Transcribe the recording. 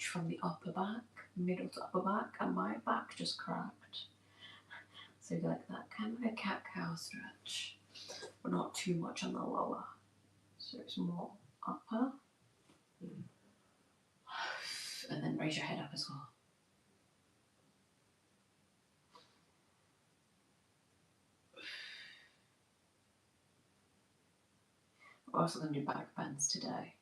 much from the upper back, middle to upper back, and my back just cracked. So like that, kind of like a cat-cow stretch, but not too much on the lower. So it's more upper. And then raise your head up as well. We're also going to do back bends today.